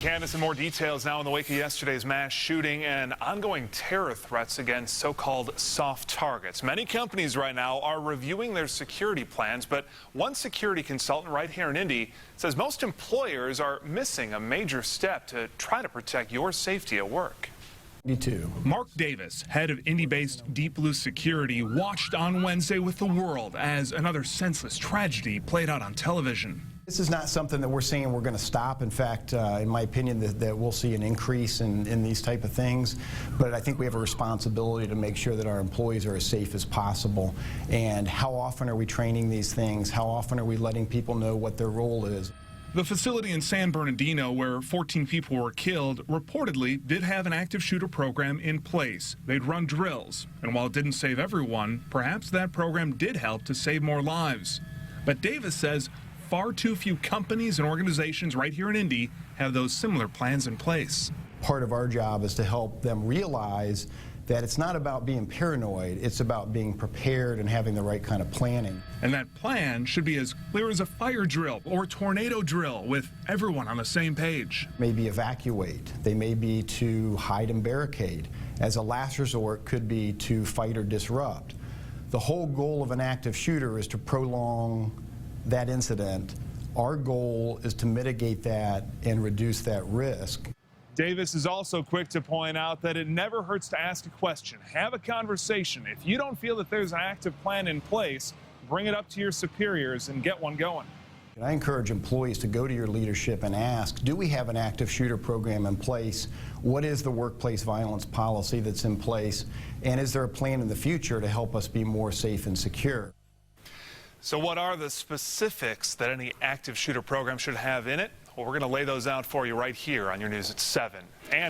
Candace, and more details now in the wake of yesterday's mass shooting and ongoing terror threats against so-called soft targets. Many companies right now are reviewing their security plans, but one security consultant right here in Indy says most employers are missing a major step to try to protect your safety at work. Mark Davis, head of Indy-based Deep Blue Security, watched on Wednesday with the world as another senseless tragedy played out on television. This is not something that we're saying we're going to stop. In fact, in my opinion, that we'll see an increase in these type of things. But I think we have a responsibility to make sure that our employees are as safe as possible. And how often are we training these things? How often are we letting people know what their role is? The facility in San Bernardino, where 14 people were killed, reportedly did have an active shooter program in place. They'd run drills, and while it didn't save everyone, perhaps that program did help to save more lives. But Davis says far too few companies and organizations right here in Indy have those similar plans in place. Part of our job is to help them realize that it's not about being paranoid, it's about being prepared and having the right kind of planning. And that plan should be as clear as a fire drill or a tornado drill, with everyone on the same page. Maybe evacuate, they may be to hide and barricade. As a last resort, could be to fight or disrupt. The whole goal of an active shooter is to prolong that incident. Our goal is to mitigate that and reduce that risk. Davis is also quick to point out that it never hurts to ask a question, have a conversation. If you don't feel that there's an active plan in place, bring it up to your superiors and get one going. And I encourage employees to go to your leadership and ask, do we have an active shooter program in place? What is the workplace violence policy that's in place? And is there a plan in the future to help us be more safe and secure? So what are the specifics that any active shooter program should have in it? Well, we're going to lay those out for you right here on your News at 7. And